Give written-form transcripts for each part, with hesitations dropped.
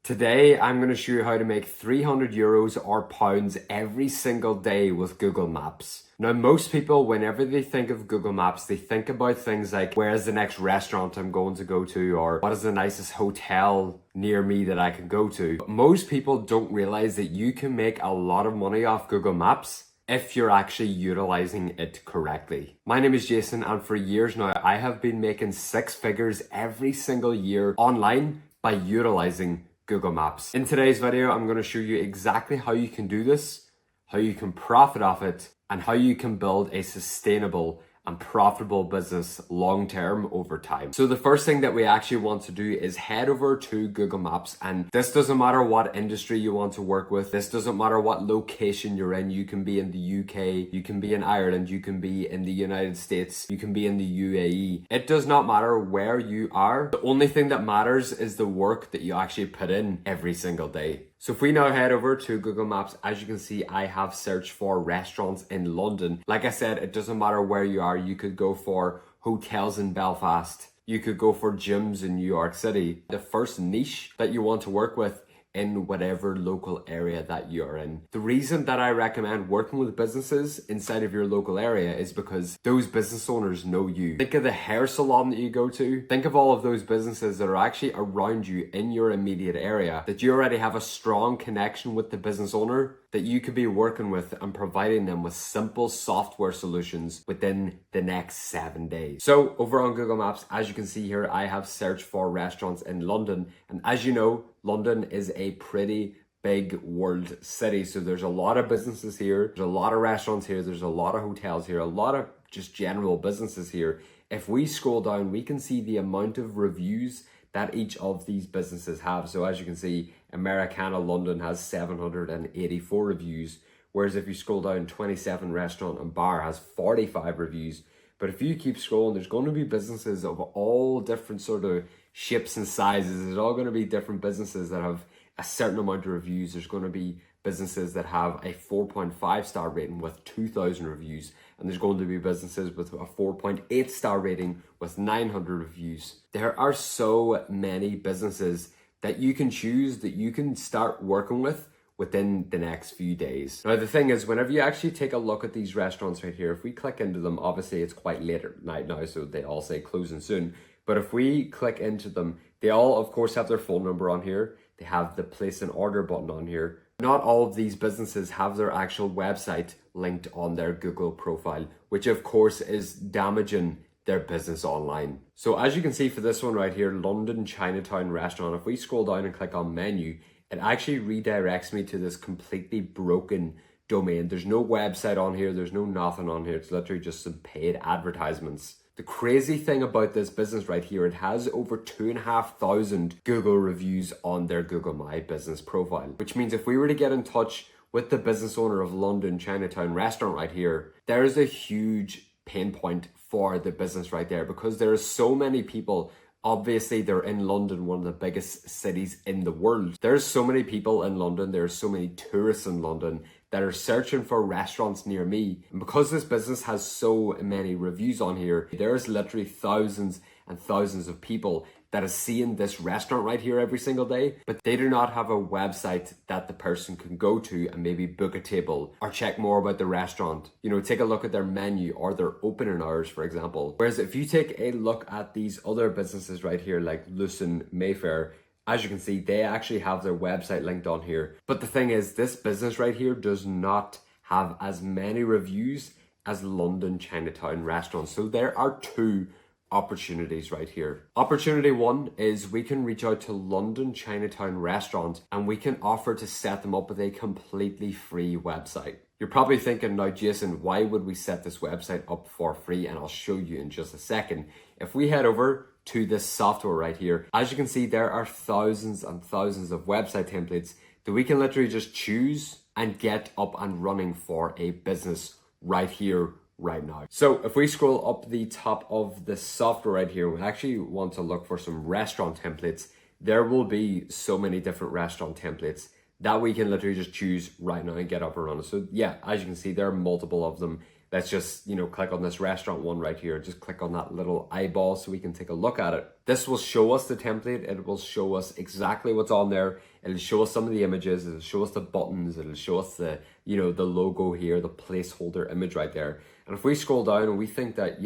Today, I'm going to show you how to make 300 euros or pounds every single day with Google Maps. Now, most people, whenever they think of Google Maps, they think about things like, where's the next restaurant I'm going to go to, or what is the nicest hotel near me that I can go to. But most people don't realize that you can make a lot of money off Google Maps if you're actually utilizing it correctly. My name is Jason, and for years now, I have been making six figures every single year online by utilizing Google Maps. In today's video, I'm going to show you exactly how you can do this, how you can profit off it, and how you can build a sustainable and profitable business long-term over time. So the first thing that we actually want to do is head over to Google Maps, and this doesn't matter what industry you want to work with. This doesn't matter what location you're in. You can be in the UK, you can be in Ireland, you can be in the United States, you can be in the UAE. It does not matter where you are. The only thing that matters is the work that you actually put in every single day. So if we now head over to Google Maps, as you can see, I have searched for restaurants in London. Like I said, it doesn't matter where you are. You could go for hotels in Belfast. You could go for gyms in New York City. The first niche that you want to work with in whatever local area that you're in. The reason that I recommend working with businesses inside of your local area is because those business owners know you. Think of the hair salon that you go to. Think of all of those businesses that are actually around you in your immediate area, that you already have a strong connection with the business owner that you could be working with and providing them with simple software solutions within the next 7 days. So over on Google Maps, as you can see here, I have searched for restaurants in London. And as you know, London is a pretty big world city. So there's a lot of businesses here. There's a lot of restaurants here. There's a lot of hotels here, a lot of just general businesses here. If we scroll down, we can see the amount of reviews that each of these businesses have. So as you can see, Americana London has 784 reviews, whereas if you scroll down, 27 Restaurant and Bar has 45 reviews. But if you keep scrolling, there's going to be businesses of all different sort of shapes and sizes. There's all going to be different businesses that have a certain amount of reviews. There's going to be businesses that have a 4.5 star rating with 2,000 reviews. And there's going to be businesses with a 4.8 star rating with 900 reviews. There are so many businesses that you can choose, that you can start working with within the next few days. Now, the thing is, whenever you actually take a look at these restaurants right here, if we click into them, obviously it's quite late at night now, so they all say closing soon. But if we click into them, they all, of course, have their phone number on here. They have the place an order button on here. Not all of these businesses have their actual website linked on their Google profile, which of course is damaging their business online. So as you can see for this one right here, London Chinatown Restaurant, if we scroll down and click on menu, it actually redirects me to this completely broken domain. There's no website on here. There's no nothing on here. It's literally just some paid advertisements. The crazy thing about this business right here, it has over 2,500 Google reviews on their Google My Business profile, which means if we were to get in touch with the business owner of London Chinatown Restaurant right here, there's a huge pain point for the business right there, because there are so many people. Obviously, they're in London, one of the biggest cities in the world. There's so many people in London. There's so many tourists in London that are searching for restaurants near me. And because this business has so many reviews on here, there's literally thousands and thousands of people that are seeing this restaurant right here every single day, but they do not have a website that the person can go to and maybe book a table or check more about the restaurant. You know, take a look at their menu or their opening hours, for example. Whereas if you take a look at these other businesses right here, like Lucin Mayfair, as you can see, they actually have their website linked on here. But the thing is, this business right here does not have as many reviews as London Chinatown Restaurant. So there are two opportunities right here. Opportunity one is we can reach out to London Chinatown Restaurant and we can offer to set them up with a completely free website. You're probably thinking now, Jason, why would we set this website up for free? And I'll show you in just a second. If we head over to this software right here, as you can see, there are thousands and thousands of website templates that we can literally just choose and get up and running for a business right here, right now. So if we scroll up the top of the software right here, we actually want to look for some restaurant templates. There will be so many different restaurant templates that we can literally just choose right now and get up and running. So yeah, as you can see, there are multiple of them. let's just, click on this restaurant one right here. Just click on that little eyeball so we can take a look at it. This will show us the template. It will show us exactly what's on there. It'll show us some of the images. It'll show us the buttons. It'll show us the, the logo here, the placeholder image right there. And if we scroll down and we think that,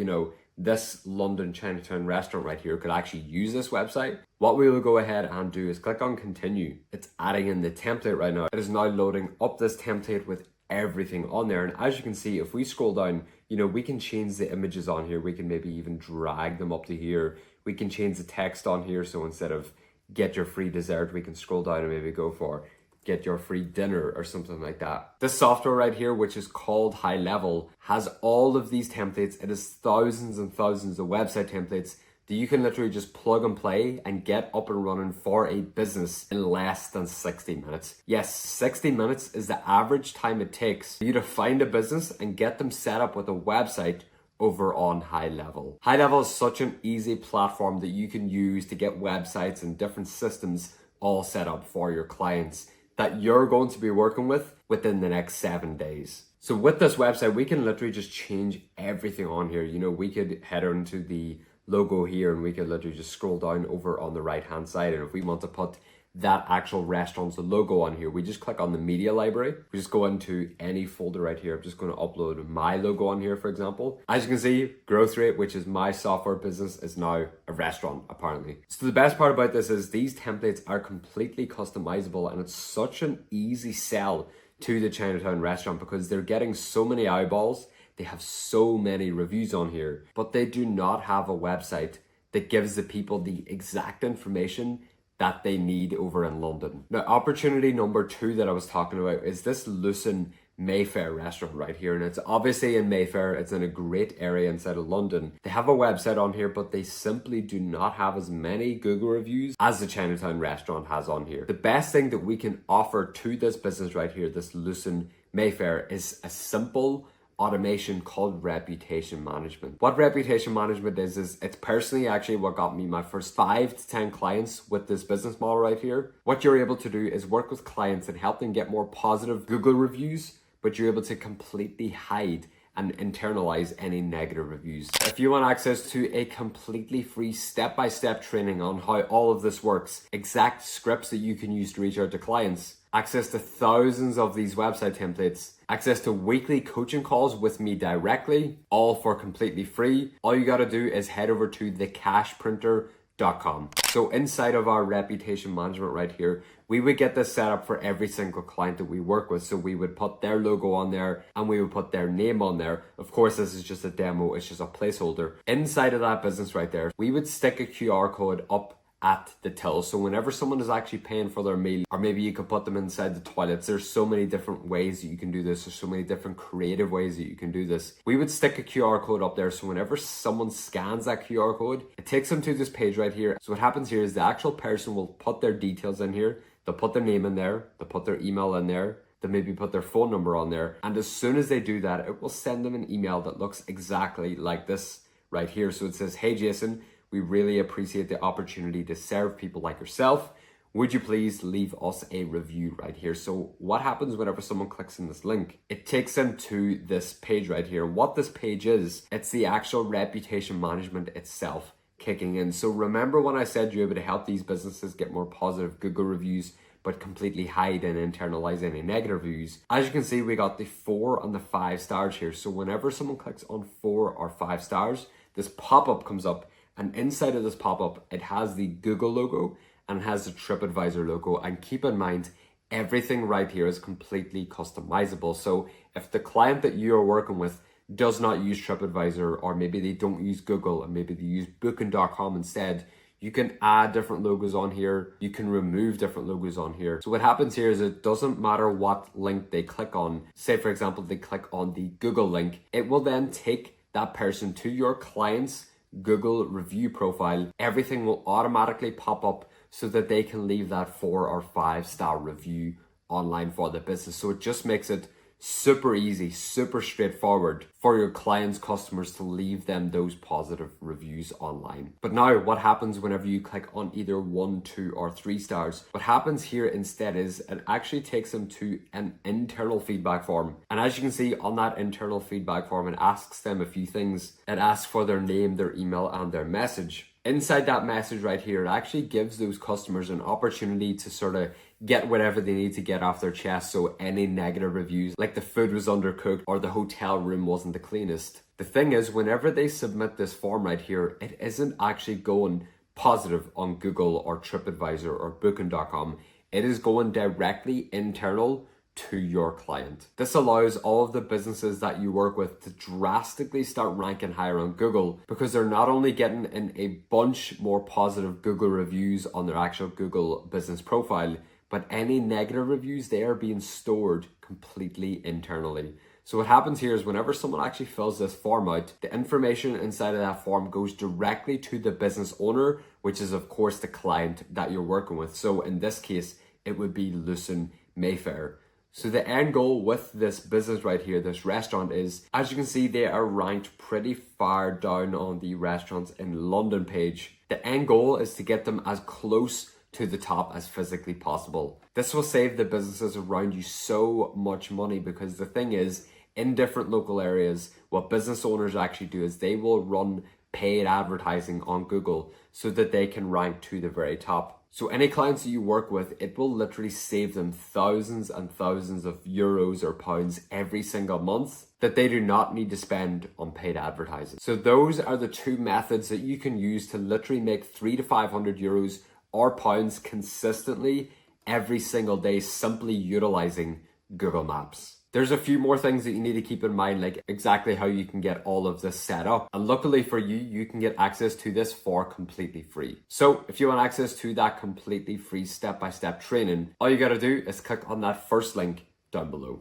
this London Chinatown restaurant right here could actually use this website, what we will go ahead and do is click on continue. It's adding in the template right now. It is now loading up this template with everything on there. And as you can see, if we scroll down, we can change the images on here. We can maybe even drag them up to here. We can change the text on here. So instead of get your free dessert, we can scroll down and maybe go for get your free dinner or something like that. This software right here, which is called HighLevel, has all of these templates. It is thousands and thousands of website templates that you can literally just plug and play and get up and running for a business in less than 60 minutes. Yes, 60 minutes is the average time it takes for you to find a business and get them set up with a website over on HighLevel. HighLevel is such an easy platform that you can use to get websites and different systems all set up for your clients that you're going to be working with within the next 7 days. So with this website, we can literally just change everything on here. We could head into the logo here and we could literally just scroll down over on the right hand side. And if we want to put that actual restaurant's logo on here, we just click on the media library. We just go into any folder right here. I'm just going to upload my logo on here, for example. As you can see, Growth Rate, which is my software business, is now a restaurant, apparently. So the best part about this is these templates are completely customizable, and it's such an easy sell to the Chinatown restaurant because they're getting so many eyeballs. They have so many reviews on here, but they do not have a website that gives the people the exact information that they need over in London. Now, opportunity number 2 that I was talking about is this Lucin Mayfair restaurant right here. And it's obviously in Mayfair. It's in a great area inside of London. They have a website on here, but they simply do not have as many Google reviews as the Chinatown restaurant has on here. The best thing that we can offer to this business right here, this Lucin Mayfair, is a simple automation called reputation management. What reputation management is it's personally actually what got me my first 5 to 10 clients with this business model right here. What you're able to do is work with clients and help them get more positive Google reviews, but you're able to completely hide and internalize any negative reviews. If you want access to a completely free step-by-step training on how all of this works, exact scripts that you can use to reach out to clients, access to thousands of these website templates, access to weekly coaching calls with me directly, all for completely free, all you gotta do is head over to thecashprinter.com. So inside of our reputation management right here, we would get this set up for every single client that we work with. So we would put their logo on there and we would put their name on there. Of course, this is just a demo. It's just a placeholder. Inside of that business right there, we would stick a QR code up at the till. So whenever someone is actually paying for their meal, or maybe you could put them inside the toilets, there's so many different ways that you can do this. There's so many different creative ways that you can do this. We would stick a QR code up there. So whenever someone scans that QR code, it takes them to this page right here. So what happens here is the actual person will put their details in here. They'll put their name in there. They'll put their email in there. They'll maybe put their phone number on there. And as soon as they do that, it will send them an email that looks exactly like this right here. So it says, "Hey Jason, we really appreciate the opportunity to serve people like yourself. Would you please leave us a review right here?" So what happens whenever someone clicks in this link? It takes them to this page right here. What this page is, it's the actual reputation management itself kicking in. So remember when I said you're able to help these businesses get more positive Google reviews, but completely hide and internalize any negative reviews? As you can see, we got the 4 and the 5 stars here. So whenever someone clicks on 4 or 5 stars, this pop-up comes up. And inside of this pop-up, it has the Google logo and has the TripAdvisor logo. And keep in mind, everything right here is completely customizable. So if the client that you are working with does not use TripAdvisor, or maybe they don't use Google and maybe they use Booking.com instead, you can add different logos on here. You can remove different logos on here. So what happens here is it doesn't matter what link they click on. Say, for example, they click on the Google link. It will then take that person to your client's Google review profile. Everything will automatically pop up so that they can leave that 4 or 5 star review online for the business. So it just makes it Super easy, super straightforward for your clients, customers to leave them those positive reviews online. But now what happens whenever you click on either 1, 2, or 3 stars? What happens here instead is it actually takes them to an internal feedback form. And as you can see on that internal feedback form, it asks them a few things. It asks for their name, their email, and their message. Inside that message right here, it actually gives those customers an opportunity to sort of get whatever they need to get off their chest. So any negative reviews, like the food was undercooked or the hotel room wasn't the cleanest. The thing is, whenever they submit this form right here, it isn't actually going positive on Google or TripAdvisor or Booking.com. It is going directly internal to your client. This allows all of the businesses that you work with to drastically start ranking higher on Google, because they're not only getting in a bunch more positive Google reviews on their actual Google business profile, but any negative reviews, they are being stored completely internally. So what happens here is whenever someone actually fills this form out, the information inside of that form goes directly to the business owner, which is of course the client that you're working with. So in this case, it would be Lucin Mayfair. So the end goal with this business right here, this restaurant, is, as you can see, they are ranked pretty far down on the restaurants in London page. The end goal is to get them as close to the top as physically possible. This will save the businesses around you so much money, because the thing is, in different local areas, what business owners actually do is they will run paid advertising on Google so that they can rank to the very top. So any clients that you work with, it will literally save them thousands and thousands of euros or pounds every single month that they do not need to spend on paid advertising. So those are the two methods that you can use to literally make 300 to 500 euros or pounds consistently every single day, simply utilizing Google Maps. There's a few more things that you need to keep in mind, like exactly how you can get all of this set up. And luckily for you, you can get access to this for completely free. So if you want access to that completely free step-by-step training, all you gotta do is click on that first link down below.